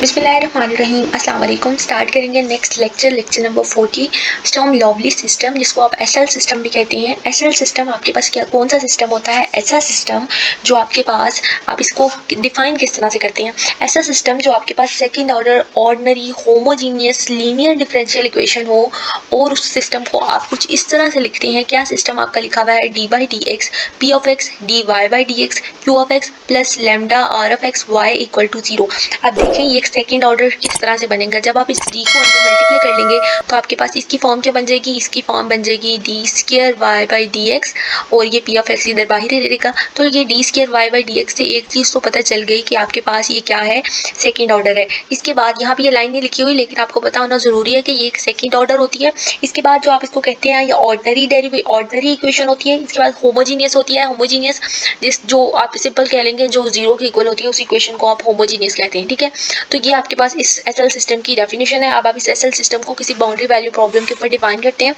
बिस्मिल्लाहिर्रहमानिर्रहीम। अस्सलाम वालेकुम। स्टार्ट करेंगे next lecture number 40 storm lovely system, जिसको आप एसएल सिस्टम भी कहते हैं। एसएल सिस्टम आपके पास क्या कौन सा सिस्टम होता है? ऐसा सिस्टम जो आपके पास, आप इसको डिफाइन किस तरह से करते हैं? ऐसा सिस्टम जो आपके पास second order ordinary homogeneous linear differential equation हो, और उस सिस्टम को आप कुछ इस तरह से लिखते हैं। क्या सिस्टम आपका लिखा हुआ है? D by d x p of x d y by d x Q of x plus lambda r of x y equal to 0। अब देखें ये सेकंड ऑर्डर किस तरह से बनेगा। जब आप इस डी को अंदर मल्टीप्लाई कर लेंगे तो आपके पास इसकी फॉर्म क्या बन जाएगी? इसकी फॉर्म बन जाएगी d square y by d x, और ये पी ऑफ एक्स इधर बाहर ही रहेगा। तो ये d square y by d x से एक चीज़ तो पता चल गई कि आपके पास ये क्या है, सेकेंड ऑर्डर है। इसके बाद यहाँ पे ये लाइन नहीं लिखी हुई, लेकिन आपको पता होना जरूरी है कि ये एक सेकेंड ऑर्डर होती है। इसके बाद जो आप इसको कहते हैं ये ऑर्डिनरी इक्वेशन होती है। इसके बाद होमोजीनियस होती है। होमोजीनियस जिस जो आप सिंपल कह लेंगे जो जीरो के इक्वल होती है, उस इक्वेशन को आप होमोजीनियस कहते हैं। ठीक है, तो ये आपके पास इस एसएल सिस्टम की डेफिनेशन है। अब आप इस एसएल सिस्टम को किसी बाउंड्री वैल्यू प्रॉब्लम के ऊपर डिफाइन करते हैं।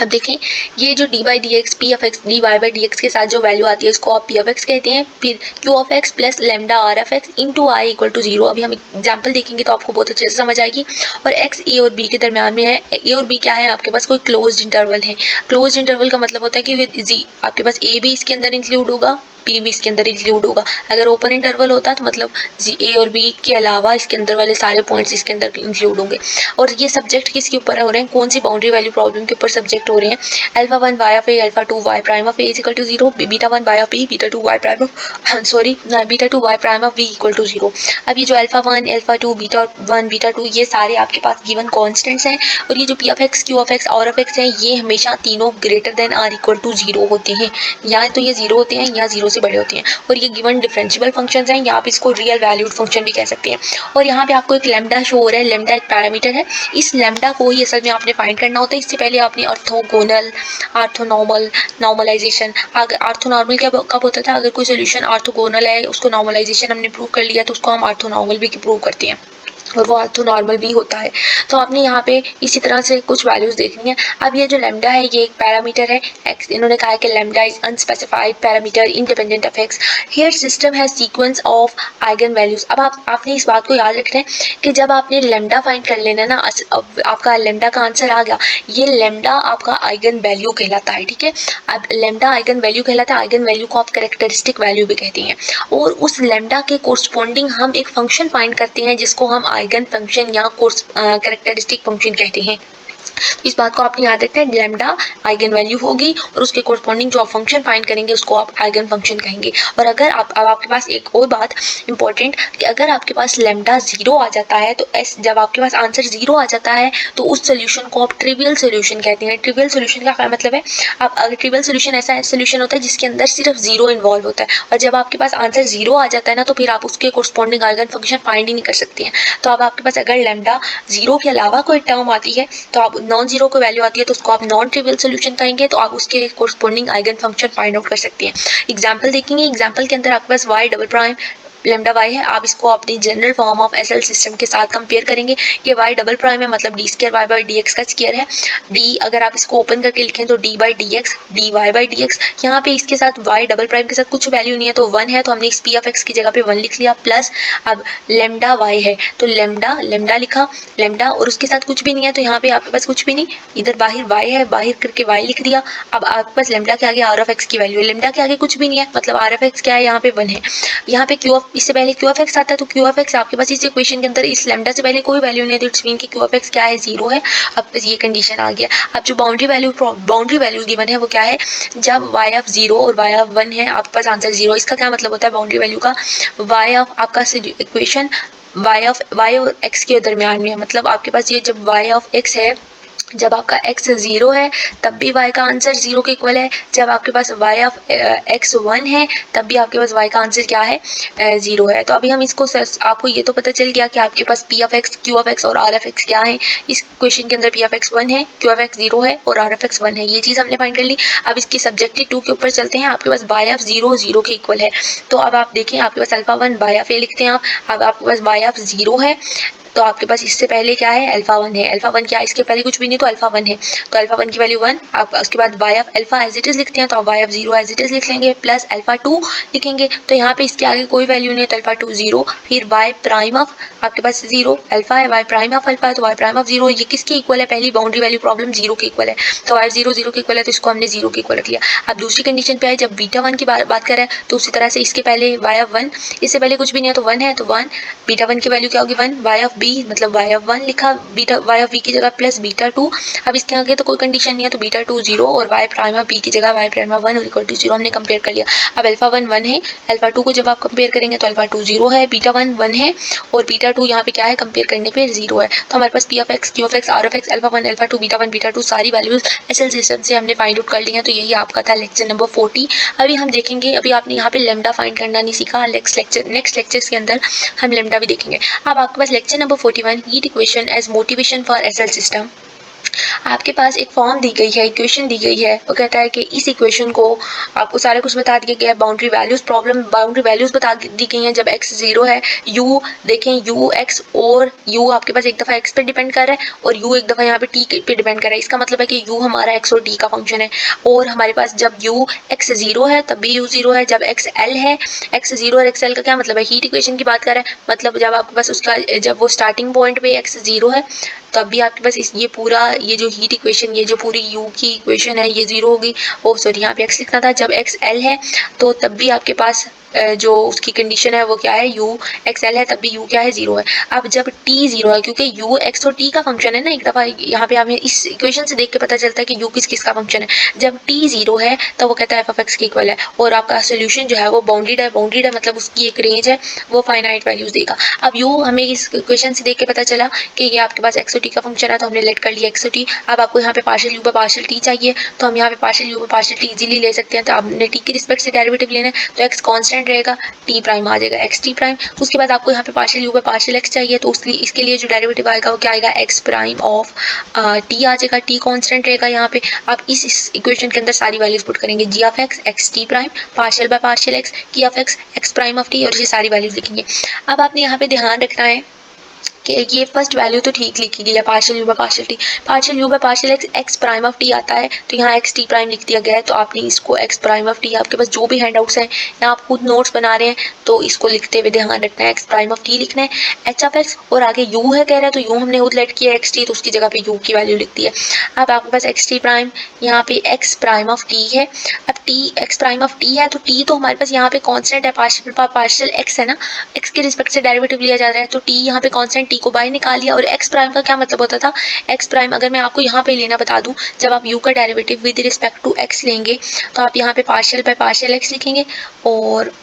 अब देखें ये जो d by d x p of x d y by d x के साथ जो वैल्यू आती है इसको आप पी ऑफ एक्स कहते हैं। फिर q of x plus lambda r f x into i equal to 0। अभी हम एग्जाम्पल देखेंगे तो आपको बहुत अच्छे से समझ आएगी। और एक्स ए और बी के दरमियान में है। ए और बी क्या है? आपके पास कोई क्लोज्ड इंटरवल है। क्लोज्ड इंटरवल का मतलब होता है कि आपके पास ए भी इसके अंदर इंक्लूड होगा, बी भी इसके अंदर इंक्लूड होगा। अगर ओपन इंटरवल होता तो मतलब ए और बी के अलावा इसके अंदर वाले सारे पॉइंट्स इसके अंदर इंक्लूड होंगे। और ये सब्जेक्ट किसके ऊपर हो रहे हैं? कौन सी बाउंड्री वैल्यू प्रॉब्लम के ऊपर सब्जेक्ट हो रहे हैं? Alpha 1 y of a alpha 2 y prime of a is equal to 0, beta 1 y of b beta 2 y prime of beta 2 y prime of b equal to 0। अब ये जो alpha 1 alpha 2 beta 1 beta 2 ये सारे आपके पास given constants हैं। और ये जो p of x Q of x are of x है ये हमेशा तीनों greater than or equal to 0 होते हैं। या तो ये 0 होते हैं या 0 से बड़े होते हैं। और ये गिवन डिफरेंशिएबल फंक्शंस हैं, या आप इसको रियल वैल्यूड फंक्शन भी कह सकते हैं। और यहाँ पे आपको एक लेमडा शो हो रहा है। लेमडा एक पैरामीटर है। इस लेमडा को ही असल में आपने फाइंड करना होता है। इससे पहले आपने ऑर्थोगोनल, आर्थोनॉर्मल, नॉर्मलाइजेशन, अगर आर्थोनॉर्मल कब होता था? अगर कोई सोल्यूशन आर्थोगोनल है उसको नॉर्मलाइजेशन हमने प्रूव कर लिया तो उसको हम आर्थोनॉर्मल भी प्रूव करते हैं, और वो ऑर्थोनॉर्मल भी होता है। तो आपने यहाँ पे इसी तरह से कुछ वैल्यूज देखनी है। अब ये जो लेमडा है ये एक पैरामीटर है। एक्स इन्होंने कहा है कि lambda is unspecified parameter independent of x. Here system has sequence of eigen values. अब आपने इस बात को याद रखना है कि जब आपने लेमडा फाइंड कर लेना ना, आपका लेमडा का आंसर आ गया, ये लेमडा आपका आइगन वैल्यू कहलाता है। ठीक है, अब लेमडा आइगन वैल्यू कहलाता है। आइगन वैल्यू को आप कैरेक्टरिस्टिक वैल्यू भी कहते हैं। और उस लेमडा के कोरस्पॉन्डिंग हम एक फंक्शन फाइंड करते हैं जिसको हम आइगन फंक्शन या कैरेक्टरिस्टिक फंक्शन कहते हैं। इस बात को आपने याद रखना है। लेमडा आइगन वैल्यू होगी और उसके कोरस्पॉन्डिंग जो आप फंक्शन फाइंड करेंगे उसको आप आइगन फंक्शन कहेंगे। और अगर अब आपके पास एक और बात इंपॉर्टेंट कि अगर आपके पास लेमडा 0 आ जाता है तो जब आपके पास आंसर 0 आ जाता है तो उस सोल्यूशन को आप ट्रिवियल सोल्यूशन कहते हैं। ट्रिवियल सोल्यूशन का क्या मतलब है? आप अगर ट्रिवियल सोल्यूशन ऐसा सोल्यूशन होता है जिसके अंदर सिर्फ 0 इन्वॉल्व होता है, और जब आपके पास आंसर 0 आ जाता है ना तो फिर आप उसके कोरस्पॉन्डिंग आइगन फंक्शन फाइंड ही नहीं कर सकते हैं। तो अब आपके पास अगर लेमडा 0 के अलावा कोई टर्म आती है तो आप नॉन जीरो को वैल्यू आती है तो उसको आप नॉन ट्रिवियल सोल्यूशन कहेंगे, तो आप उसके corresponding eigen function find out कर सकते हैं। एग्जांपल देखेंगे। एग्जांपल के अंदर आपके पास y double prime lambda y है। आप इसको अपनी general form of SL system के साथ कंपेयर करेंगे। ये y डबल प्राइम है मतलब d square y by d x का स्क्वायर है। डी अगर आप इसको ओपन करके लिखें तो d by d x d y by d x. यहाँ पे इसके साथ y डबल प्राइम के साथ कुछ वैल्यू नहीं है तो 1 है, तो हमने इस पी ऑफ एक्स की जगह पे 1 लिख लिया। प्लस अब लेमडा y है तो लेमडा लिखा लेमडा, और उसके साथ कुछ भी नहीं है तो यहाँ पे आपके पास कुछ भी नहीं, इधर बाहर y है, बाहर करके y लिख दिया। अब आपके पास लेमडा के आगे आर ऑफ एक्स की वैल्यू है। लेमडा के आगे कुछ भी नहीं है मतलब आर ऑफ एक्स क्या है? यहाँ पे 1 है। यहाँ पे क्यू ऑफ इससे पहले क्यू ऑफ एक्स आता है तो क्यू ऑफ एक्स आपके पास इस इक्वेशन के अंदर इस लेमडा से पहले कोई वैल्यू नहीं है तो इट्स मीन कि क्यू ऑफ एक्स क्या है? 0 है। अब ये कंडीशन आ गया। अब जो बाउंड्री वैल्यू गिवन है वो क्या है? जब y ऑफ 0 और y ऑफ 1 है आपके पास आंसर 0। इसका क्या मतलब होता है बाउंड्री वैल्यू का? y ऑफ आपका इक्वेशन y और x के दरमियान में है। मतलब आपके पास ये जब y ऑफ x है, जब आपका x 0 है तब भी y का आंसर 0 के इक्वल है। जब आपके पास y ऑफ x 1 है तब भी आपके पास y का आंसर क्या है? 0 है। तो अभी हम इसको आपको ये तो पता चल गया कि आपके पास p of x q of x और r ऑफ x क्या है। इस क्वेश्चन के अंदर p ऑफ x 1 है, q ऑफ x 0 है और r ऑफ x 1 है। ये चीज़ हमने फाइंड कर ली। अब इसकी सब्जेक्टिव 2 के ऊपर चलते हैं। आपके पास y ऑफ 0 0 के इक्वल है। तो अब आप देखें आपके पास अल्फा 1 y ऑफ a लिखते हैं आप। अब आपके पास y ऑफ 0 है तो आपके पास इससे पहले क्या है, अल्फा 1 है, अल्फा 1 क्या है, इसके पहले कुछ भी नहीं तो अल्फा 1 है, तो अल्फा 1 की वैल्यू 1, आप उसके बाद y of alpha as it is लिखते हैं तो आप y of 0 as it is लिख लेंगे, प्लस अल्फा 2 लिखेंगे, तो यहाँ पे इसके आगे कोई वैल्यू नहीं है तो अल्फा 2 0, फिर वाई प्राइम ऑफ आपके पास 0 अल्फा है, वाई प्राइम ऑफ अल्फा है तो वाई प्राइम ऑफ 0, ये किसके इक्वल है, पहली बाउंड्री वैल्यू प्रॉब्लम 0 के इक्वल है, तो वाई 0 0 के इक्वल है तो इसको हमने 0 के इक्वल रख लिया। अब दूसरी कंडीशन पे है, जब बीटा 1 की बात कर रहे हैं तो उसी तरह से इसके पहले वाई ऑफ 1, इससे पहले कुछ भी नहीं है तो 1 है, तो 1 बीटा 1 की वैल्यू क्या होगी 1, वाई ऑफ बी मतलब वाई ऑफ 1 लिखा, बीटा वाई ऑफ बी की जगह प्लस बीटा 2, अब इसके आगे तो कोई कंडीशन नहीं है तो बीटा 2 0 और वाई प्राइम ऑफ बी की जगह y prime of 1 equal to 0 हमने कंपेयर कर लिया। अब अल्फा 1 1 है, अल्फा 2 को जब आप कंपेयर करेंगे तो अल्फा 2 0 है, बीटा 1 1 है और बीटा 2 यहाँ पे क्या है कंपेयर करने पे 0 है, तो हमारे पास P of x, Q of x, are of X, alpha 1 alpha 2 beta 2 सारी वैल्यूज एसएल सिस्टम से हमने फाइंड आउट कर ली है। तो यही आपका था लेक्चर नंबर 40। अभी हम देखेंगे, अभी आपने यहाँ पे लेमडा फाइंड करना नहीं सीखा, नेक्स्ट लेक्चर्स के अंदर हम लेमडा भी देखेंगे। अब आपके पास lecture number 41 heat equation as motivation for SL system. आपके पास एक फॉर्म दी गई है, इक्वेशन दी गई है, वो कहता है कि इस इक्वेशन को आपको सारा कुछ बता दिया गया है, boundary values problem boundary values बता दी गई हैं, जब x 0 है, u देखें u x और u आपके पास एक दफ़ा x पे डिपेंड कर रहा है और u एक दफ़ा यहाँ पे t पे डिपेंड कर रहा है, इसका मतलब है कि u हमारा x और t का फंक्शन है, और हमारे पास जब u x 0 है तब भी u 0 है, जब x l है, x 0 और x l का क्या मतलब है, हीट इक्वेशन की बात कर रहा है, मतलब जब आपके पास उसका जब वो स्टार्टिंग पॉइंट पे x 0 है तब भी आपके पास ये पूरा ये जो हीट इक्वेशन, ये जो पूरी u की इक्वेशन है ये 0 होगी, ओ सॉरी यहाँ पे x लिखना था, जब x l है तो तब भी आपके पास जो उसकी कंडीशन है वो क्या है, u x l है तब भी u क्या है 0 है। अब जब t 0 है, क्योंकि u x और t का फंक्शन है ना, एक दफ़ा यहाँ पे हमें इस इक्वेशन से देख के पता चलता है कि u किस किस का फंक्शन है, जब t 0 है तो वो कहता है f of x के इक्वल है, और आपका सोल्यूशन जो है वो बाउंडेड है मतलब उसकी एक रेंज है, वो फाइनाइट वैल्यूज देगा। अब u हमें इस इक्वेशन से देख के पता चला कि ये आपके पास x और t का फंक्शन है, तो हमने लेट कर लिया x और t। अब आपको यहाँ पे पार्शियल u पे पार्शियल t चाहिए, तो हम यहाँ पे पार्शियल u पे पार्शियल t इजीली ले सकते हैं, तो आपने t की रिस्पेक्ट से डेरिवेटिव लेना है तो x कांस्टेंट रहेगा, t प्राइम आ जाएगा x t प्राइम। उसके बाद आपको यहाँ पे पार्शियल u पे पार्शियल x चाहिए, तो उसके इसके लिए जो डेरिवेटिव आएगा वो क्या आएगा, x प्राइम ऑफ t आ जाएगा, t कांस्टेंट रहेगा यहाँ पे। आप इस इक्वेशन के अंदर सारी वैल्यूज पुट करेंगे, g of x x t prime partial by partial x, की of x x prime of t, और ये सारी वैल्यूज लिखेंगे। अब आपने यहाँ पे ध्यान रखना है कि ये फर्स्ट वैल्यू तो ठीक लिखी गई है, partial u by partial x x prime of t आता है, तो यहाँ x t प्राइम लिख दिया गया है, तो आपने इसको x प्राइम ऑफ t, आपके पास जो भी हैंडआउट्स हैं या आप खुद नोट्स बना रहे हैं तो इसको लिखते हुए ध्यान रखना है, x प्राइम ऑफ t लिखना है, h ऑफ x, और आगे u है कह रहा है तो u हमने खुद लेट किया x t, तो उसकी जगह पे u की वैल्यू लिख दी है। अब आपके पास x t प्राइम यहाँ पे x प्राइम ऑफ t है, अब t x prime of t है तो t तो हमारे पास यहाँ पे कॉन्स्टेंट है, पार्शियल x है ना, x के रिस्पेक्ट से डेरिवेटिव लिया जा रहा है, तो t यहाँ पे कॉन्स्टेंट t को बाहर निकाल लिया, और x प्राइम का क्या मतलब होता था, x प्राइम अगर मैं आपको यहाँ पे लेना बता दूं, जब आप u का derivative with respect to x लेंगे तो आप यहाँ पे पार्शियल बाय पार्शियल x लिखेंगे, और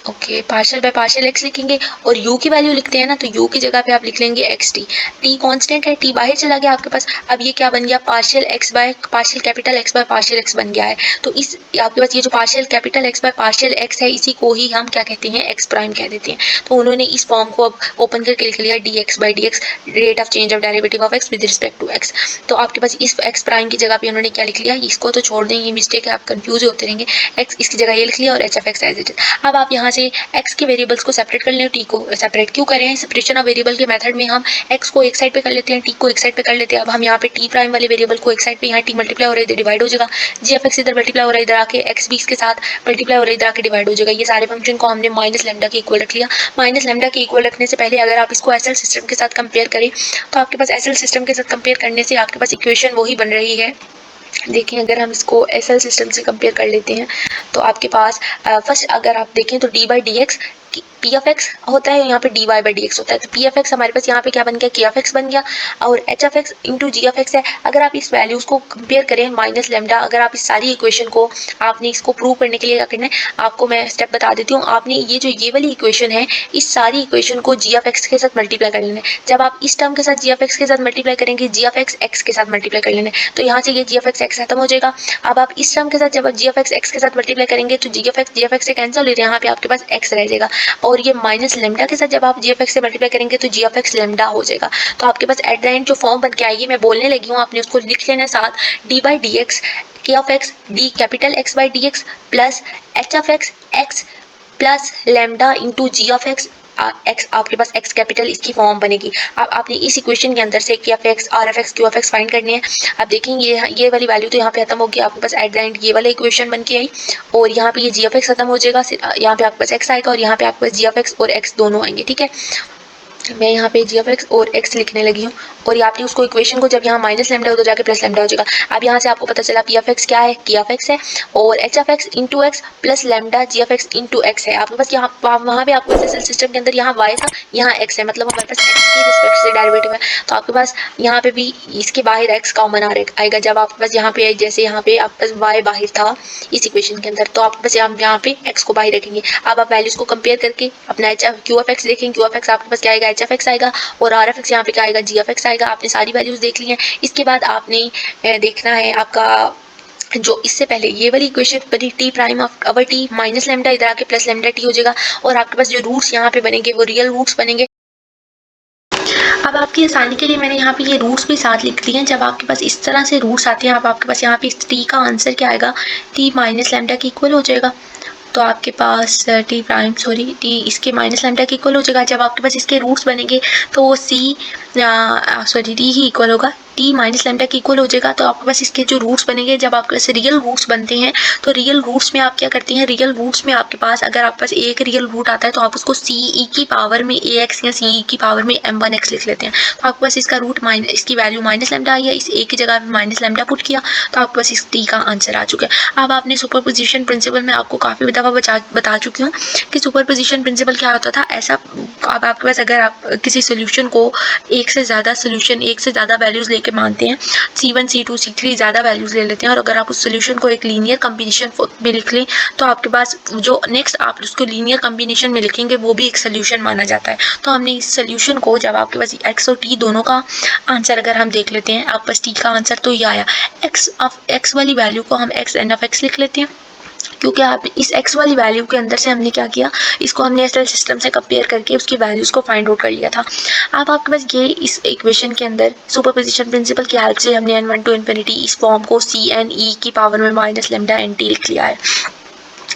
okay partial by partial x लिखेंगे, और u की वैल्यू लिखते हैं ना, तो u की जगह पे आप लिख लेंगे x t कांस्टेंट है, t बाहर चला गया आपके पास, अब ये क्या बन गया, partial x by partial capital x by partial x बन गया है, तो इस आपके पास ये जो partial capital x by partial x है इसी को ही हम क्या कहते हैं, x प्राइम कह देते हैं। तो उन्होंने इस फॉर्म को अब ओपन करके लिख लिया dx by dx, rate of change of derivative of x with respect to x। तो आपके पास इस x प्राइम की जगह पे उन्होंने क्या लिख लिया, इसको तो छोड़ दें, ये मिस्टेक है, आप कंफ्यूज होते रहेंगे, x इसकी जगह ये लिख लिया और h of x as it is. अब आप यहाँ से x के वेरिएबल्स को सेपरेट कर लें, t को सेपरेट क्यों कर रहे हैं, सेपरेशन ऑफ वेरिएबल के मेथड में हम x को एक साइड पे कर लेते हैं, t को एक साइड पे कर लेते हैं। अब हम यहाँ पे t प्राइम वाले वेरिएबल को एक साइड पे, यहाँ t मल्टीप्लाई हो रहा है इधर डिवाइड हो जाएगा, g ऑफ x इधर मल्टीप्लाई हो रहा है इधर आके, x भी इसके साथ मल्टीप्लाई हो रहा है इधर आके डिवाइड हो जाएगा। ये सारे फंक्शन को हमने माइनस लैम्डा के इक्वल रख लिया। माइनस लैम्डा के इक्वल रखने से पहले अगर आप इसको एसएल सिस्टम के साथ कंपेयर करें तो आपके पास एसएल सिस्टम के साथ कंपेयर करने से आपके पास इक्वेशन वही बन रही है। देखिए अगर हम इसको एसएल सिस्टम से कंपेयर कर लेते हैं तो आपके पास फर्स्ट अगर आप देखें तो d by d x p of x होता है, यहाँ पे d y by d x होता है, तो पी ऑफ एक्स हमारे पास यहाँ पे क्या बन गया, के ऑफ एक्स बन गया, और h of x into g of x है। अगर आप इस वैल्यूज़ को कंपेयर करें माइनस लेमडा, अगर आप इस सारी इक्वेशन को आपने इसको प्रूव करने के लिए क्या करना है, आपको मैं स्टेप बता देती हूँ। आपने ये जो ये वाली इक्वेशन है इस सारी इक्वेशन को जी ऑफ एक्स के साथ मल्टीप्लाई कर लेना है। जब आप इस टर्म के साथ जी ऑफ एक्स के साथ मल्टीप्लाई करेंगे, जी ऑफ एक्स एक्स के साथ मल्टीप्लाई कर लेना है, तो यहाँ से ये जी ऑफ एक्स एक्स खत्म हो जाएगा। अब आप इस टर्म के साथ जब जी ऑफ एक्स एक्स के साथ मल्टीप्लाई करेंगे तो जी ऑफ एक्स से कैंसिल हो जाएगा, यहाँ पे आपके पास एक्स रह जाएगा, और ये माइनस लेमडा के साथ जब आप जी ऑफ एक्स से मल्टीप्लाई करेंगे तो जी ऑफ एक्स लेमडा हो जाएगा। तो आपके पास एट द एंड जो फॉर्म बन के आएगी, मैं बोलने लगी हूँ, आपने उसको लिख लेना साथ, डी बाई डी एक्स के of x d capital x by d x plus h of x x plus lambda into g of x x आपके पास एक्स कैपिटल इसकी फॉर्म बनेगी। अब आपने इस इक्वेशन के अंदर से की f x, r f x, q f x find करनी है। अब देखेंगे ये वाली वैल्यू तो यहाँ पे खत्म होगी, आपके पास एट द एंड ये वाला इक्वेशन बन के आई और यहाँ पे ये जी एफ एक्स खत्म हो जाएगा, यहाँ पे आपके पास एक्स आएगा और यहाँ पे आपके पास जी एफ एक्स और एक्स दोनों आएंगे। ठीक है, मैं यहाँ पे जी एफ एक्स और एक्स लिखने लगी हूँ और ये आपने उसको इक्वेशन को जब यहाँ माइनस लेमडा हो तो जाके प्लस लेमडा हो जाएगा। अब यहाँ से आपको पता चला पी एफ एक्स क्या है, की एफ एक्स है और H F x into X plus lambda G F x into X है। आपके पास यहाँ वहाँ पे आपके पास सिस्टम के अंदर यहाँ वाई था, यहाँ एक्स है, मतलब हमारे पास एक्स की रिस्पेक्ट से डेरिवेटिव है। तो आपके पास यहाँ पे भी इसके बाहर एक्स कॉमन आएगा। जब आपके पास यहाँ पे जैसे यहाँ पे आपके पास वाई बाहर था इस इक्वेशन के अंदर, तो आपके पास यहाँ पे एक्स को बाहर रखेंगे। अब आप वैल्यूज को कंपेयर करके अपना H F Q f x देखेंगे, क्यू एफ एक्स आपके पास क्या आएगा, एच एफ एक्स आएगा और आर एफ एक्स यहाँ पे क्या आएगा, जी एफ एक्स आएगा। आपने सारी वैल्यूज देख ली हैं। इसके बाद आपने देखना है आपका जो इससे पहले ये वाली इक्वेशन बनी T prime of our T minus lambda, इधर आके प्लस लेमडा टी हो जाएगा और आपके पास जो रूट्स यहाँ पे बनेंगे वो रियल रूट्स बनेंगे। अब आपकी आसानी के लिए मैंने यहाँ पे ये रूट्स भी साथ लिख दिए हैं। जब आपके पास इस तरह से रूट्स आते हैं, अब आपके पास यहाँ पे इस टी का आंसर क्या आएगा, टी माइनस लेमडा के इक्वल हो जाएगा। तो आपके पास टी प्राइम टी इसके माइनस लेमडा के इक्वल हो जाएगा। जब आपके पास इसके रूट्स बनेंगे तो वो टी ही इक्वल होगा, टी माइनस लेमडा के इक्वल हो जाएगा। तो आपके पास इसके जो रूट्स बनेंगे, जब आपके पास रियल रूट्स बनते हैं तो रियल रूट्स में आप क्या करते हैं, रियल रूट्स में आपके पास अगर आपके पास एक रियल रूट आता है तो आप उसको सी ई की पावर में ए एक्स या सी ई की पावर में एम वन एक्स लिख लेते हैं। तो आपके पास इसका रूट इसकी वैल्यू माइनस लेमडा आई है, इस ए की जगह पे माइनस लेमडा पुट किया तो आपके पास इस टी का आंसर आ चुका है। अब आपने सुपरपोजिशन प्रिंसिपल में आपको काफ़ी दफ़ा बता चुकी हूँ कि सुपरपोजिशन प्रिंसिपल क्या होता था। ऐसा अब आपके पास अगर आप किसी सोल्यूशन को एक से ज़्यादा वैल्यूज़ लेके मानते हैं, C1 C2 C3 ज़्यादा वैल्यूज़ ले लेते हैं और अगर आप उस सोल्यूशन को एक लीनियर कम्बिनेशन में लिख लें तो आपके पास जो नेक्स्ट आप उसको लीनियर कम्बिनेशन में लिखेंगे वो भी एक सोल्यूशन माना जाता है। तो हमने इस सोल्यूशन को जब आपके पास एक्स और टी दोनों का आंसर अगर हम देख लेते हैं, आपके पास टी का आंसर तो ये आया, एक्स वाली वैल्यू को हम एक्स एन ऑफ एक्स लिख लेते हैं क्योंकि आप इस x वाली वैल्यू के अंदर से हमने क्या किया, इसको हमने एसएल सिस्टम से कंपेयर करके उसकी वैल्यूज़ को फाइंड आउट कर लिया था। अब आपके पास ये इस इक्वेशन के अंदर सुपरपोजिशन प्रिंसिपल की हेल्प से हमने n1 टू इन्फिनिटी इस फॉर्म को सी एन ई की पावर में माइनस लेमडा एन टी लिख लिया है।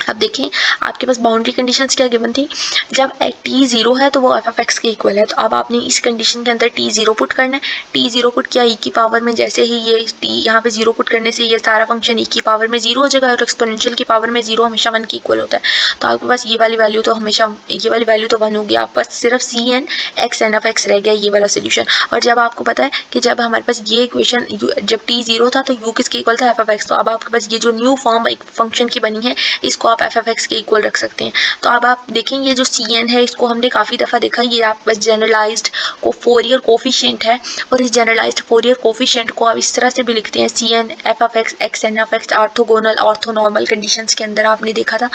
अब देखें आपके पास बाउंड्री कंडीशंस क्या गिवन थी, जब टी जीरो है तो वो एफ एफ एक्स के इक्वल है। तो अब आपने इस कंडीशन के अंदर टी जीरो पुट करना है, टी जीरो पुट किया ई की पावर में, जैसे ही ये टी यहाँ पे जीरो पुट करने से ये सारा फंक्शन ई की पावर में जीरो हो जाएगा और एक्सपोनेंशियल की पावर में जीरो हमेशा वन की इक्वल होता है। तो आपके पास ये वाली वैल्यू तो हमेशा ये वाली वैल्यू तो वन होगी, आपके पास सिर्फ c n x N F x रह गया ये वाला सोल्यूशन। और जब आपको पता है कि जब हमारे पास ये इक्वेशन जब टी जीरो था तो यू किसके इक्वल था, एफ एफ एक्स। तो अब आपके पास ये जो न्यू फॉर्म एक फंक्शन की बनी है इसको आप एफ एफ एक्स के इक्वल रख सकते हैं। तो अब आप देखें ये जो सी एन है इसको हमने काफ़ी दफ़ा देखा, ये आपके पास जनरलाइज्ड फोरियर कोफिशिएंट है और इस जनरलाइज्ड फोरियर कोफिशिएंट को आप इस तरह से भी लिखते हैं c N F F x x N F x orthogonal orthonormal conditions के अंदर आपने देखा था।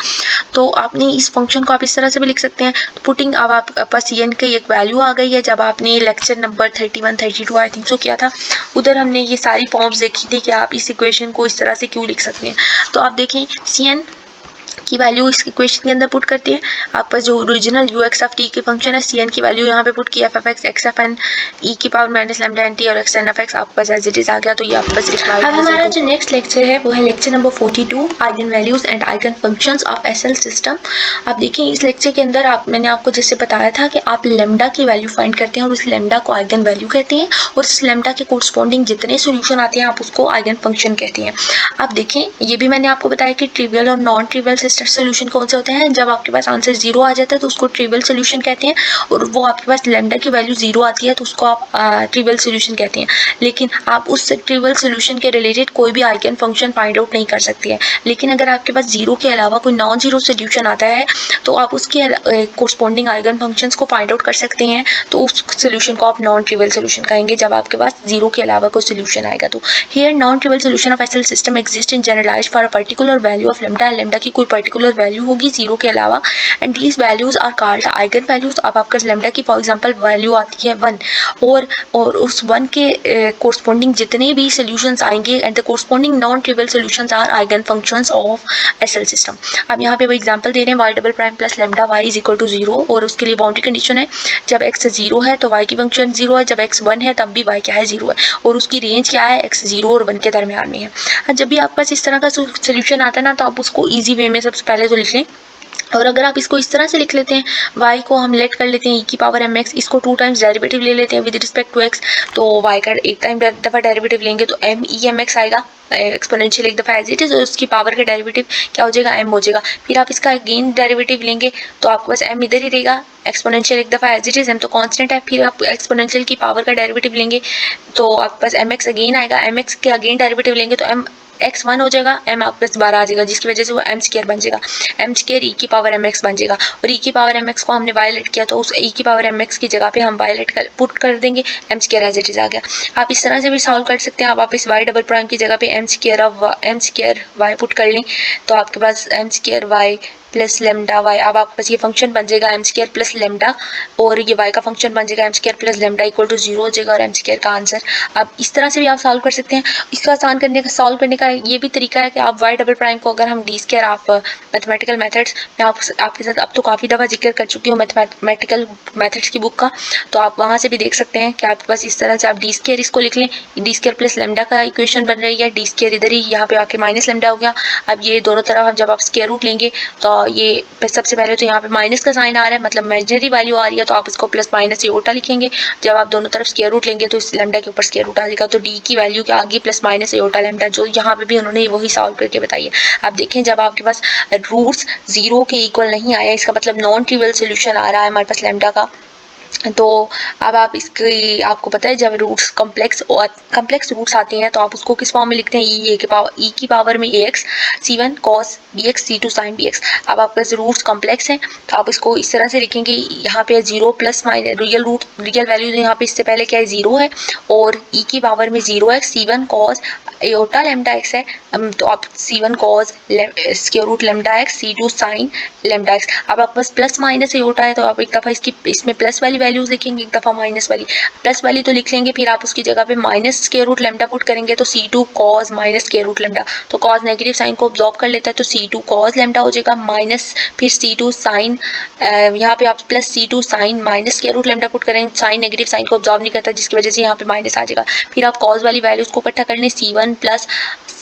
तो आपने इस फंक्शन को आप इस तरह से भी लिख सकते हैं। पुटिंग अब आपके पास सी एन की एक वैल्यू आ गई है, जब आपने lecture number 31 32 I think so किया था उधर हमने ये सारी फॉर्म्स देखी थी कि आप इस इक्वेशन को इस तरह से क्यों लिख सकते हैं। तो आप देखें सी एन की वैल्यू इस इक्वेशन के अंदर पुट करती है, आपका जो original U X of T की फंक्शन है सी एन की वैल्यू यहाँ पे पुट की F F x X F N E की power minus lambda N T और एक्स एन एफ एक्स आपके पास एज इट इज आ गया। तो ये आपके पास अब हमारा जो नेक्स्ट लेक्चर है वो है lecture number 42 eigen values and eigen functions of SL system. आप देखिए इस लेक्चर के अंदर मैंने आपको जैसे बताया था कि आप लेमडा की वैल्यू फाइंड करते हैं और उस लेमडा को आइगन वैल्यू कहते हैं और उस लेमडा के कोरस्पॉन्डिंग जितने सोल्यूशन आते हैं आप उसको आइगन फंक्शन कहते हैं। आप देखें ये भी मैंने आपको बताया कि ट्रिवियल और नॉन ट्रिवियल सोल्यूशन कौन से होते हैं, जब आपके पास आंसर जीरो आ जाता है तो उसको ट्रिवियल सोल्यूशन कहते हैं और वो आपके पास लेमडा की वैल्यू जीरो आती है तो उसको आप ट्रिवियल सोल्यूशन कहते हैं। लेकिन आप उस ट्रिवियल सोल्यूशन के रिलेटेड कोई भी आइगन फंक्शन फाइंड आउट नहीं कर सकते हैं। लेकिन अगर आपके पास जीरो के अलावा कोई नॉन जीरो सोल्यूशन आता है तो आप उसके कोरस्पॉन्डिंग आइगन फंक्शंस को फाइंड आउट कर सकते हैं। तो उस सोल्यूशन को आप नॉन ट्रिवियल सोल्यूशन कहेंगे जब आपके पास जीरो के अलावा कोई सोल्यूशन आएगा। तो here non trivial solution of SL system exist in generalised for a particular value of lambda. Lambda की कोई पर्टिकुलर वैल्यू होगी जीरो के अलावा and these values are called eigen values. अब आपका लेमडा की फॉर एग्जांपल वैल्यू आती है 1 और उस 1 के कोरस्पॉन्डिंग जितने भी सॉल्यूशंस आएंगे and the corresponding non trivial solutions are eigen functions of SL system. अब यहाँ पे वो एग्जांपल दे रहे हैं y double prime plus lambda y is equal to 0 और उसके लिए बाउंड्री कंडीशन है जब x 0 है तो y की फंक्शन 0 है, जब x 1 है तब भी y क्या है 0 है और उसकी रेंज क्या है x 0 और 1 के दरमियान में है। जब भी आपके पास इस तरह का सोल्यूशन आता है ना तो आप उसको ईजी वे में सबसे पहले तो लिख लें और अगर आप इसको इस तरह से लिख लेते हैं, y को हम लेट कर लेते हैं e की पावर mx, इसको 2 टाइम्स डेरिवेटिव ले लेते हैं विद रिस्पेक्ट टू x, तो y का एक टाइम दफ़ा डेरिवेटिव लेंगे तो m e mx आएगा एक्सपोनेंशियल एक दफ़ा एज इट इज़, और उसकी पावर का डेरिवेटिव क्या हो जाएगा, m हो जाएगा। फिर आप इसका अगेन डेरिवेटिव लेंगे तो आपको बस m इधर ही रहेगा, एक्सपोनेंशियल एक दफ़ा एज इट इज़, m तो कांस्टेंट है। फिर आप एक्सपोनेंशियल की पावर का डेरिवेटिव लेंगे तो आपके पास mx अगेन आएगा, mx के अगेन डेरिवेटिव लेंगे तो m x1 हो जाएगा, m आपके पास 12 आ जाएगा, जिसकी वजह से वो m स्क्वायर बन जाएगा, m स्क्वायर e की पावर mx बन जाएगा। और e की पावर mx को हमने वायलेट किया तो उस e की पावर mx की जगह पे हम वायलेट पुट कर देंगे, m square as it is आ गया। आप इस तरह से भी सॉल्व कर सकते हैं। आप इस y डबल प्राइम की जगह पे m स्क्वायर y पुट कर लें तो आपके पास m square y plus lambda y, अब आपके पास ये फंक्शन बन जाएगा एम स्क्वायर प्लस लेमडा, और ये वाई का फंक्शन बन जाएगा m square plus lambda equal to 0 हो जाएगा, और एम स्क्वायर का आंसर। अब इस तरह से भी आप सॉल्व कर सकते हैं। इसका आसान करने का सॉल्व करने का ये भी तरीका है कि आप वाई डबल प्राइम को अगर हम डी स्क्वायर, आप मैथमेटिकल मेथड्स में आपके साथ अब तो काफ़ी दफ़ा जिक्र कर चुकी हूँ मैथमेटिकल मेथड्स की बुक का, तो आप वहाँ से भी देख सकते हैं कि आपके पास इस तरह से आप डी स्क्वायर इसको लिख लें, डी स्क्वायर प्लस लेमडा का इक्वेशन बन रही है, डी स्क्वायर इधर ही यहाँ पे आके माइनस लेमडा हो गया। अब ये दोनों तरफ हम जब आप स्क्वायर रूट लेंगे तो ये सबसे पहले तो यहाँ पे माइनस का साइन आ रहा है, मतलब इमेजिनरी वैल्यू आ रही है, तो आप इसको प्लस माइनस एयोटा लिखेंगे। जब आप दोनों तरफ स्क्वायर रूट लेंगे तो इस लेमडा के ऊपर स्क्वायर रूट आ जाएगा, तो डी की वैल्यू के आगे प्लस माइनस एयोटा लेमडा, जो यहाँ पे भी उन्होंने वही सॉल्व करके बताई है। आप देखें जब आपके पास रूट्स 0 के इक्वल नहीं आया, इसका मतलब नॉन ट्रिवियल सोल्यूशन आ रहा है हमारे पास लेमडा का। तो अब आप इसकी, आपको पता है जब रूट्स कम्प्लेक्स रूट्स आते हैं तो आप उसको किस फॉर्म में लिखते हैं, ई की पावर में ax c1 cos bx c2 sin bx। अब आपके पास रूट्स कम्प्लेक्स हैं तो आप इसको इस तरह से लिखेंगे, यहाँ पे 0 प्लस माइनस रियल वैल्यू यहाँ पे इससे पहले क्या है 0 है, और e की पावर में 0 है, c1 cos aorta lambda x है, तो आप c1 cos square root lambda x c2 sin lambda x। अब आपके पास प्लस माइनस एयोटा है तो आप एक दफ़ा इसमें प्लस वाली वैल्यूज लिखेंगे, एक दफ़ा माइनस वाली। प्लस वाली तो लिख लेंगे, फिर आप उसकी जगह पे minus square root lambda put करेंगे तो c2 cos minus square root lambda, तो cos नेगेटिव साइन को ऑब्जॉर्व कर लेता है तो c2 cos लेमडा हो जाएगा, माइनस फिर c2 sin, यहाँ पे आप plus c2 sin minus square root lambda put करें, साइन नेगेटिव साइन को ऑब्जॉर्व नहीं करता जिसकी वजह से यहाँ पे माइनस आ जाएगा। फिर आप cos वाली वैल्यूज को इकट्ठा कर लें, c1 plus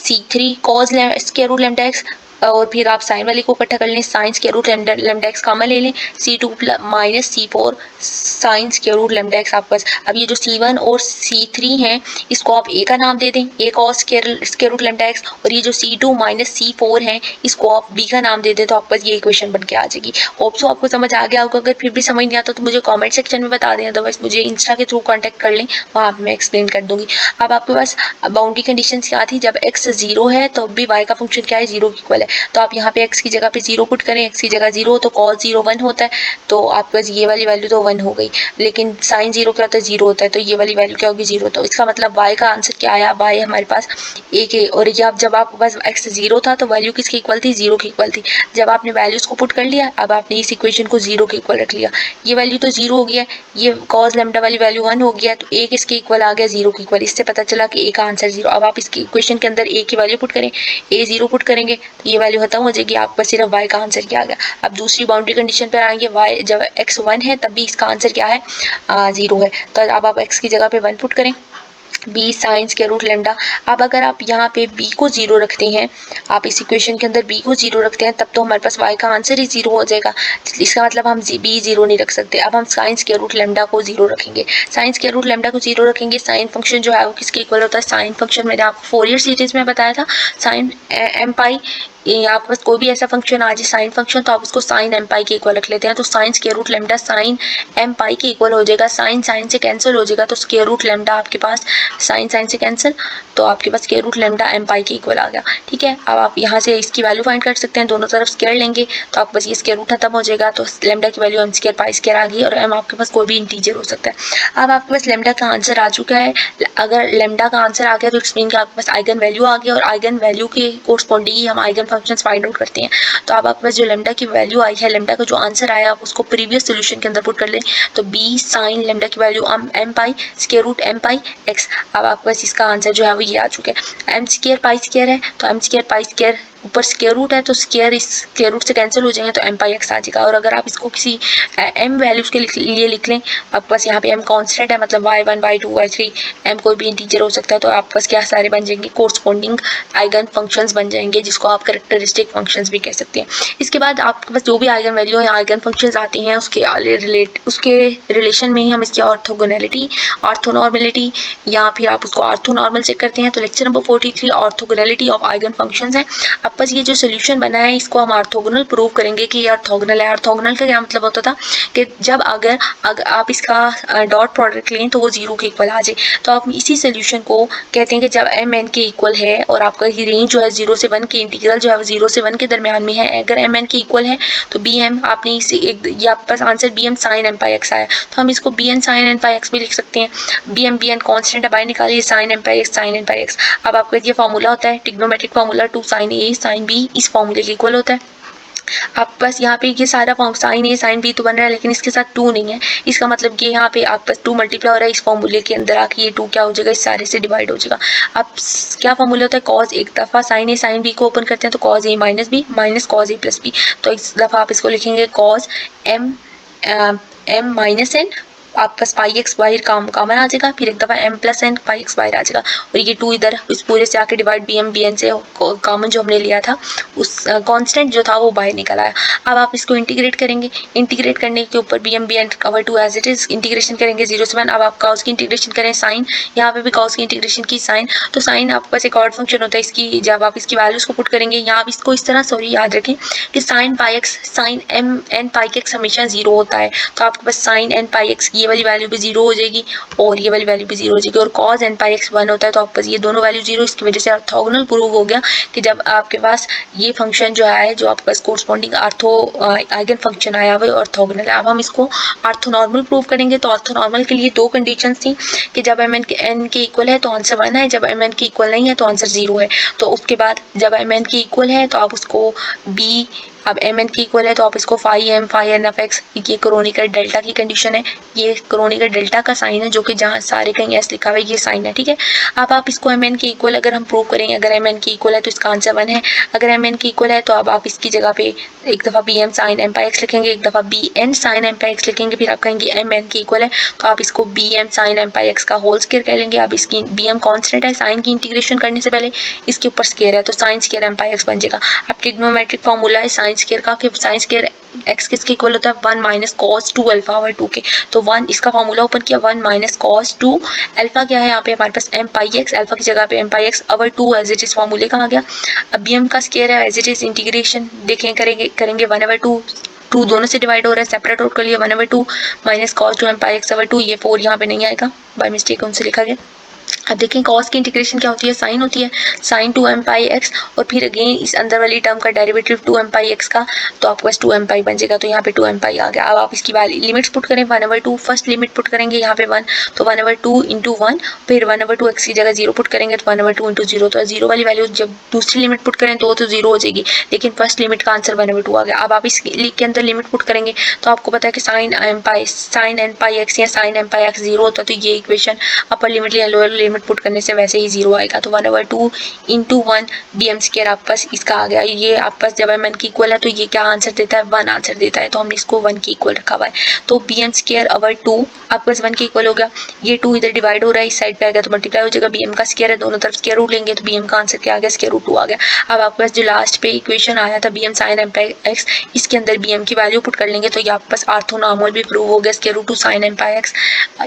c3 cos square root lambda x, और फिर आप साइन वाली को इकट्ठा कर लें, sine square root lambda x common ले लें, c2 minus c4 sine square root lambda x आपके पास। अब ये जो c1 और c3 हैं इसको आप a का नाम दे दें, a cos square root lambda x, और ये जो c2 माइनस c4 हैं इसको आप b का नाम दे दें, तो आपके पास ये इक्वेशन बन के आ जाएगी। होप सो आपको समझ आ गया होगा। अगर फिर भी समझ नहीं आता तो मुझे कॉमेंट सेक्शन में बता दें, अदरवाइज मुझे इंस्टा के थ्रू कॉन्टैक्ट कर लें, वहाँ मैं एक्सप्लेन कर दूंगी। अब आपके पास बाउंड्री कंडीशन क्या थी, जब x 0 है तो भी y का फंक्शन क्या है 0 के इक्वल है, तो आप यहाँ पे x की जगह पे 0 पुट करें, x की जगह 0 तो cos 0 1 होता है, तो आपके पास ये वाली वैल्यू तो 1 हो गई, लेकिन sin 0 क्या होता है 0 होता है, तो ये वाली वैल्यू क्या होगी 0, तो इसका मतलब y का आंसर क्या आया, y हमारे पास 1 है। और ये जब आपके पास x 0 था तो वैल्यू किसकी इक्वल थी 0 की इक्वल थी। जब आपने वैल्यूज को पुट कर लिया, अब आपने इस इक्वेशन को 0 के इक्वल रख लिया, ये वैल्यू तो 0 हो गया, ये cos लैम्डा वाली वैल्यू 1 हो गया, तो a किसके इक्वल आ गया 0 के इक्वल। इससे पता चला कि a का आंसर 0। अब आप इसकी इक्वेशन के अंदर a की वैल्यू पुट करें, a 0 पुट करेंगे तो ये वैल्यू खत्म हो जाएगी, आपका सिर्फ y का आंसर क्या आ गया। अब दूसरी बाउंड्री कंडीशन पर आएंगे, y जब x 1 है तब भी इसका आंसर क्या है 0 है, तो अब आप x की जगह पे 1 पुट करें, b sine square root lambda. अब अगर आप यहाँ पे b को 0 रखते हैं, आप इस इक्वेशन के अंदर b को 0 रखते हैं, तब तो हमारे पास y का आंसर ही 0 हो जाएगा। इसका मतलब हम b 0 नहीं रख सकते। अब हम साइन स्क्वायर रूट लेमडा को 0 रखेंगे, साइन स्क्वायर रूट लेमडा को 0 रखेंगे। साइन फंक्शन जो है वो किसके इक्वल होता है, साइन फंक्शन मैंने आपको फोरियर सीरीज में बताया था, साइन एम पाई। आपके पास कोई भी ऐसा फंक्शन आ जाए साइन फंक्शन, तो आप उसको साइन एम पाई के इक्वल रख लेते हैं, तो sine square root lambda sine M pi के इक्वल हो जाएगा। साइन साइन से कैंसिल हो जाएगा, तो स्क्वायर रूट लेमडा आपके पास साइन साइन से कैंसिल, तो आपके पास square root lambda M pi के इक्वल आ गया। ठीक है, अब आप यहाँ से इसकी वैल्यू फाइंड कर सकते हैं, दोनों तरफ स्क्वायर लेंगे तो आपके पास ये स्क्वायर रूट खत्म हो जाएगा, तो लेमडा की value M square pi square आ गई, और एम आपके पास कोई भी इंटीजर हो सकता है। अब आपके पास लेमडा का आंसर आ चुका है। अगर लेमडा का आंसर आ गया तो इट्स मीन कि आपके पास आइगन वैल्यू आ गया, और आइगन वैल्यू के कोरस्पॉन्डिंग ही हम आइगन फंक्शंस फाइंड आउट करते हैं। तो अब आपके पास जो लेमडा की वैल्यू आई है, लेमडा का जो आंसर आया, आप उसको प्रीवियस सोल्यूशन के अंदर पुट कर लें, तो b साइन लेमडा की value M pi square root M pi X. अब आपके पास इसका आंसर जो है वो ये आ चुका है। एम स्क्वायर पाई स्क्वायर है, तो एम स्क्वायर पाई स्क्वायर ऊपर स्क्वायर रूट है तो स्क्वायर रूट से कैंसिल हो जाएंगे तो m पाई x आ जाएगा। और अगर आप इसको किसी m वैल्यूज के लिए लिख लें, आपके पास यहाँ पे m कांस्टेंट है, मतलब y1 y2 y3, m कोई भी इंटीजर हो सकता है, तो आपके पास क्या सारे बन जाएंगे, कोरस्पॉन्डिंग आइगन फंक्शंस बन जाएंगे, जिसको आप कैरेक्टरिस्टिक फंक्शंस भी कह सकते हैं। इसके बाद आपके पास जो भी आइगन वैल्यू या आइगन फंक्शंस आती हैं उसके रिलेशन में ही हम इसकी ऑर्थोगोनैलिटी, ऑर्थोनॉर्मलिटी या फिर आप उसको ऑर्थोनॉर्मल चेक करते हैं। तो lecture number 43 orthogonality of eigen functions है। अब बस ये जो सोल्यूशन बना है इसको हम ऑर्थोगोनल प्रूव करेंगे कि ये ऑर्थोगोनल है। ऑर्थोगोनल का क्या मतलब होता था कि जब अगर आप इसका डॉट प्रोडक्ट लें तो वो 0 के इक्वल आ जाए। तो आप इसी सोल्यूशन को कहते हैं कि जब m n के इक्वल है और आपका ये रेंज जो है 0 से 1 की इंटीग्रल जो है वो 0 से 1 के दरमियान में है, अगर m n के इक्वल है तो bm आपने इसे ये आपके पास answer bm sin m pi x आया, तो हम इसको bn sin n पाई x भी लिख सकते हैं। bn कांस्टेंट है, बाहर निकालिए, sin m पाई x। अब आपका ये फार्मूला होता है trigonometric formula 2 sin a sin b इस फार्मूले के इक्वल होता है। आप बस यहाँ पे ये सारा फॉर्म साइन ए साइन बी तो बन रहा है, लेकिन इसके साथ 2 नहीं है, इसका मतलब कि यहाँ पे आप बस 2 मल्टीप्लाई हो रहा है इस फॉर्मूले के अंदर आके, ये 2 क्या हो जाएगा, इस सारे से डिवाइड हो जाएगा। अब क्या फॉर्मूला होता है, कॉज एक दफ़ा साइन ए साइन बी को ओपन करते हैं तो कॉज ए माइनस बी माइनस कॉज ए प्लस बी, तो इस दफ़ा आप इसको लिखेंगे कॉज एम माइनस एन, आप बस पाई एक्स बाहर कॉमन आ जाएगा, फिर एक दफ़ा m plus N pi x बाहर आ जाएगा, और ये 2 इधर इस पूरे से आके डिवाइड बी एन से कॉमन जो हमने लिया था उस कांस्टेंट जो था वो बाहर निकल आया। अब आप इसको इंटीग्रेट करेंगे, इंटीग्रेट करने के ऊपर b n cover two as it is integration करेंगे 0 से 1। अब आप कॉस की इंटीग्रेशन करें साइन, यहाँ पे भी कॉस की इंटीग्रेशन की साइन, तो साइन आपके पास एक और फंक्शन होता है इसकी, जब आप इसकी वैल्यूज को पुट करेंगे यहाँ आप इसको इस तरह सॉरी याद रखें कि sine pi X sine M N pi X हमेशा 0 होता है, तो आपके पास साइन एन पाई एक्स ये वाली वैल्यू भी 0 हो जाएगी और ये वाली वैल्यू भी 0 हो जाएगी, और cos n पाई x 1 होता है, तो आपके पास ये दोनों वैल्यू 0, इसकी वजह से ऑर्थोगोनल प्रूव हो गया कि जब आपके पास ये फंक्शन जो है जो आपके पास कोरस्पॉन्डिंग आइगन फंक्शन आया हुआ ऑर्थोगोनल है। अब हम इसको ऑर्थोनॉर्मल प्रूव करेंगे, तो ऑर्थोनॉर्मल के लिए 2 कंडीशन थी कि जब m n के इक्वल है तो आंसर 1 है, जब m n के इक्वल नहीं है तो आंसर 0 है। तो उसके बाद जब m n के इक्वल है तो आप उसको b, अब m n की इक्वल है तो आप इसको फाई n ऑफ x, ये क्रोनिकल डेल्टा की कंडीशन है, ये क्रोनिकल डेल्टा का साइन है जो कि जहाँ सारे कहीं s लिखा हुआ है ये साइन है, ठीक है। अब आप इसको m n के इक्वल अगर हम प्रूव करेंगे, अगर m n की इक्वल है तो इसका आंसर 1 है, अगर m n की इक्वल है तो अब आप इसकी जगह पे एक दफ़ा bm sin m pi x लिखेंगे, एक दफ़ा bn sin m pi x लिखेंगे, फिर आप कहेंगे m n की इक्वल है तो आप इसको bm sin m pi x का होल स्क्वायर कह लेंगे। अब इसकी bm कांस्टेंट है, साइन की इंटीग्रेशन करने से पहले इसके ऊपर स्क्वायर है तो sine square m pi x बन जाएगा। अब ट्रिग्नोमेट्रिक फार्मूला है साइन स्क्वायर का, कि साइन स्क्वायर x किसके इक्वल होता है 1 माइनस कॉस 2 अल्फा ओवर 2 के, तो 1 इसका फार्मूला ओपन किया 1 माइनस कॉस 2 अल्फा क्या है यहाँ पे हमारे पास m पाई x, अल्फा की जगह पे m pi x over 2 as it is फार्मूले का आ गया। अब bm का स्क्वायर है एज इट इज इंटीग्रेशन देखें करेंगे 1 ओवर 2 दोनों से डिवाइड हो रहा है, सेपरेट आउट कर लिया 1 over 2 minus cos 2 m pi x over 2, ये 4 यहाँ पे नहीं आएगा, बाय मिस्टेक उनसे लिखा गया। अब देखें कॉस की इंटीग्रेशन क्या होती है, साइन होती है, साइन 2m पाई x, और फिर अगेन इस अंदर वाली टर्म का डेरिवेटिव 2m पाई x का, तो आपके पास 2m पाई बन जाएगा, तो यहाँ पे 2m पाई आ गया। अब आप इसकी लिमिट्स पुट करें 1 ओवर 2, फर्स्ट लिमिट पुट करेंगे यहाँ पे 1, तो 1 ओवर 2 इंटू 1, फिर 1 ओवर 2 x की जगह 0 पुट करेंगे तो 1 ओवर 2 इंटू 0, तो 0 वाली वैल्यू जब दूसरी लिमिट पुट करें तो 0 हो जाएगी, लेकिन फर्स्ट लिमिट का आंसर 1 ओवर 2 आ गया। अब आप इस के अंदर लिमिट पुट करेंगे तो आपको पता है कि साइन n पाई x या साइन m पाई x 0 होता है, तो ये इक्वेशन अपर लिमिट या लोअर लिमिट पुट करने से वैसे ही 0 आएगा, तो 1 ओवर 2 इंटू 1 bm स्क्वायर आप पास इसका आ गया। ये आप पास जब m n की इक्वल है तो ये क्या आंसर देता है 1 आंसर देता है, तो हमने इसको 1 की इक्वल रखा हुआ है, तो bm स्क्वायर ओवर 2 आप पास 1 की इक्वल हो गया। ये 2 इधर डिवाइड हो रहा है, इस साइड पे आ गया तो मल्टीप्लाई हो जाएगा, bm का स्क्वायर है, दोनों तरफ स्क्वायर रूट लेंगे तो bm का आंसर क्या आ गया, स्क्वायर रूट 2 आ गया। अब आपके पास जो लास्ट पे इक्वेशन आया था bm sin m pi x, इसके अंदर bm की वैल्यू पुट कर लेंगे तो ये आपके पास ऑर्थोनॉर्मल भी प्रूव हो गया, square root 2 sin m pi x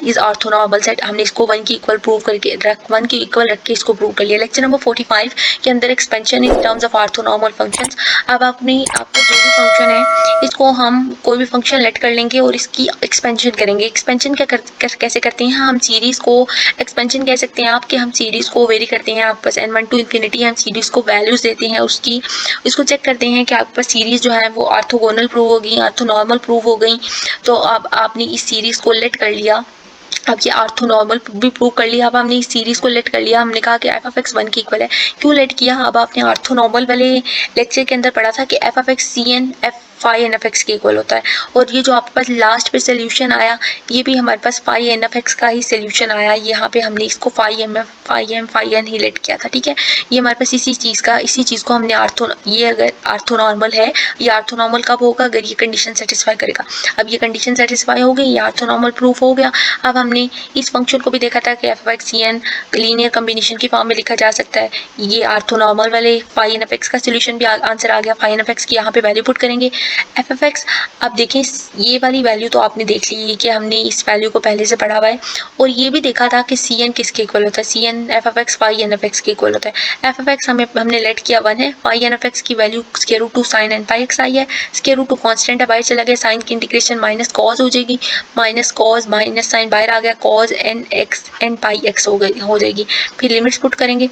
is orthonormal set, हमने इसको 1 की इक्वल प्रूव करके 1 की इक्वल रख के इसको प्रूव कर लिया। लेक्चर नंबर 45 के अंदर expansion in terms of orthonormal functions. अब आपको जो भी फंक्शन है इसको हम कोई भी फंक्शन लेट कर लेंगे और इसकी एक्सपेंशन करेंगे। एक्सपेंशन कैसे करते हैं, हम सीरीज को एक्सपेंशन कह सकते हैं आपके, हम सीरीज को वेरी करते हैं, आपके पास n1 टू इन्फिनिटी हम सीरीज को वैल्यूज देते हैं उसकी, इसको चेक करते हैं कि आपके पास सीरीज जो है वो ऑर्थोगोनल प्रूव हो गई, ऑर्थोनॉर्मल प्रूव हो गई, तो अब आपने इस सीरीज को लेट कर लिया, अब ये ऑर्थोनॉर्मल भी प्रूव कर लिया। अब हमने इस सीरीज को लेट कर लिया, हमने कहा कि एफ ऑफ एक्स 1 की इक्वल है, क्यों लेट किया, अब आपने ऑर्थोनॉर्मल वाले लेक्चर के अंदर पढ़ा था कि f of x c N f phi N F x के इक्वल होता है। और ये जो आपके पास लास्ट पे सोल्यूशन आया, ये भी हमारे पास फाई एन एफ एक्स का ही सोल्यूशन आया। यहाँ पे हमने इसको फाई एन ही लेट किया था, ठीक है। ये हमारे पास इसी चीज़ को हमने ये अगर आर्थोनॉर्मल है, ये आर्थोनॉर्मल कब होगा, अगर ये कंडीशन सेटिस्फाई करेगा। अब ये कंडीशन सेटिस्फाई हो गई, ये आर्थोनॉर्मल प्रूफ हो गया। अब हमने इस फंक्शन को भी देखा था कि f x c n linear combination की फॉर्म में लिखा जा सकता है। ये आर्थोनॉर्मल वाले फाई एन एफ एक्स का सोल्यूशन भी आंसर आ गया। फाई एन एफ एक्स की यहाँ पे वैल्यू पुट करेंगे, एफ एफ एक्स। अब देखें, ये वाली वैल्यू तो आपने देख ली कि हमने इस वैल्यू को पहले से पढ़ा हुआ है। और ये भी देखा था कि सी एन किसके इक्वल होता है, C N F F X phi N F x के इक्वल होता है। एफ एफ एक्स हमने लेट किया 1 है, फाई एन एफ एक्स की value square root 2 sine N pi X आई है। स्क्वायर रूट 2 कॉन्स्टेंट है, बाहर चला गया, साइन की इंटीग्रेशन माइनस कॉज हो जाएगी, माइनस कॉज माइनस साइन बाहर आ गया, cause an x N pi x हो जाएगी। फिर लिमिट्स पुट करेंगे,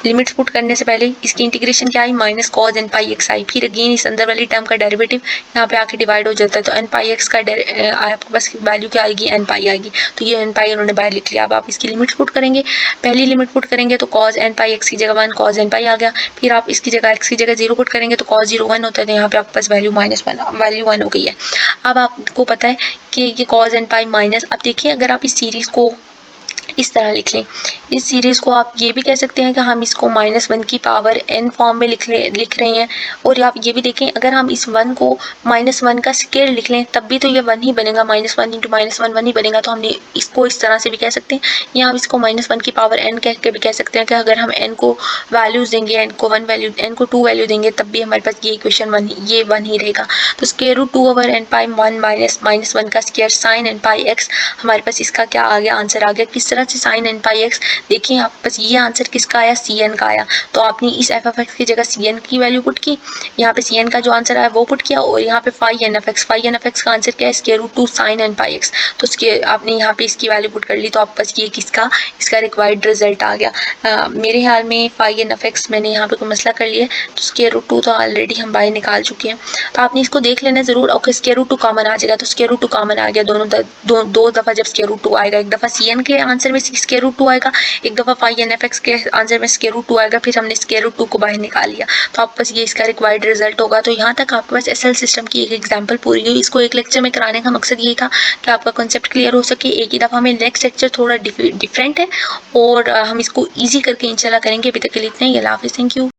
लिमिट्स पुट करने से पहले इसकी इंटीग्रेशन क्या आई, minus cause an pi X आई। फिर अगेन इस अंदर वाली टर्म का डेरिवेटिव यहाँ पे आके डिवाइड हो जाता है, तो एन पाई एक्स का आपके पास वैल्यू क्या आएगी, एन पाई आएगी। तो ये एन पाई उन्होंने बाहर लिख लिया। अब आप इसकी लिमिट्स पुट करेंगे, पहली लिमिट पुट करेंगे तो कॉज एन पाई एक्स की जगह 1 कॉज एन पाई आ गया। फिर आप इसकी जगह एक्स की जगह 0 पुट करेंगे तो कॉज 0 1 होता है, तो यहाँ पे आपके पास वैल्यू वैल्यू 1 हो गई है। अब आपको पता है कि ये कॉज एन पाई माइनस, अब देखिए अगर आप इस सीरीज़ को इस तरह लिख लें, इस सीरीज़ को आप ये भी कह सकते हैं कि हम इसको -1 की पावर n फॉर्म में लिख रहे हैं। और आप ये भी देखें, अगर हम इस 1 को -1 का स्केयर लिख लें तब भी तो ये 1 ही बनेगा, -1 × -1 1 ही बनेगा। तो हमने इसको इस तरह से भी कह सकते हैं, या आप इसको -1 की पावर n कह के भी कह सकते हैं कि अगर हम n को वैल्यूज़ देंगे, n को 1 वैल्यू, n को 2 वैल्यू देंगे, तब भी हमारे पास ये इक्वेशन 1 ही रहेगा। तो स्क्वायर रूट 2/n पाई 1 -1 का स्केयर साइन n पाई x, हमारे पास इसका क्या आ गया, आंसर आ गया। किस तरह से, साइन n पाई x। देखिए आप बस ये आंसर किसका आया, सी एन का आया। तो आपने इस एफ एफ एक्स की जगह सी एन की वैल्यू पुट की, यहाँ पे सी एन का जो आंसर आया वो पुट किया, और यहाँ पे फाई एन एफ एक्स का आंसर क्या है, स्क्वायर रूट 2 साइन n पाई x। तो आपने यहाँ पे इसकी वैल्यू पुट कर ली, तो आप बस ये इसका रिक्वायर्ड रिजल्ट आ गया। मेरे ख्याल में फाई एन एफ एक्स मैंने यहाँ पे कोई मसला कर लिया है, तो स्क्वायर रूट 2 तो ऑलरेडी हम बाहर निकाल चुके हैं, तो आपने इसको देख लेना ज़रूर। ओके, स्क्वायर रूट 2 कॉमन आ जाएगा, तो स्क्वायर रूट 2 कॉमन आ गया, दो दफ़ा जब स्क्वायर रूट 2 आएगा, एक दफ़ा सी एन के आंसर में स्क्वायर रूट 2 आएगा, एक दफ़ा फाई एन एफ एक्स के आंसर में स्क्वायर रूट 2 आएगा, फिर हमने स्क्वायर रूट 2 को बाहर निकाल लिया। तो आप बस ये इसका रिक्वायर्ड रिजल्ट होगा। तो यहाँ तक आपके पास एसएल सिस्टम की एक एग्जांपल पूरी हुई। इसको एक लेक्चर में कराने का मकसद यही था कि आपका कॉन्सेप्ट क्लियर हो सके। एक ही दफ़ा में नेक्स्ट लेक्चर थोड़ा डिफरेंट है, और हम इसको ईजी करके इंशाल्लाह करेंगे। अभी तक के लिए इतना ही। अल्लाह हाफिज़, थैंक यू।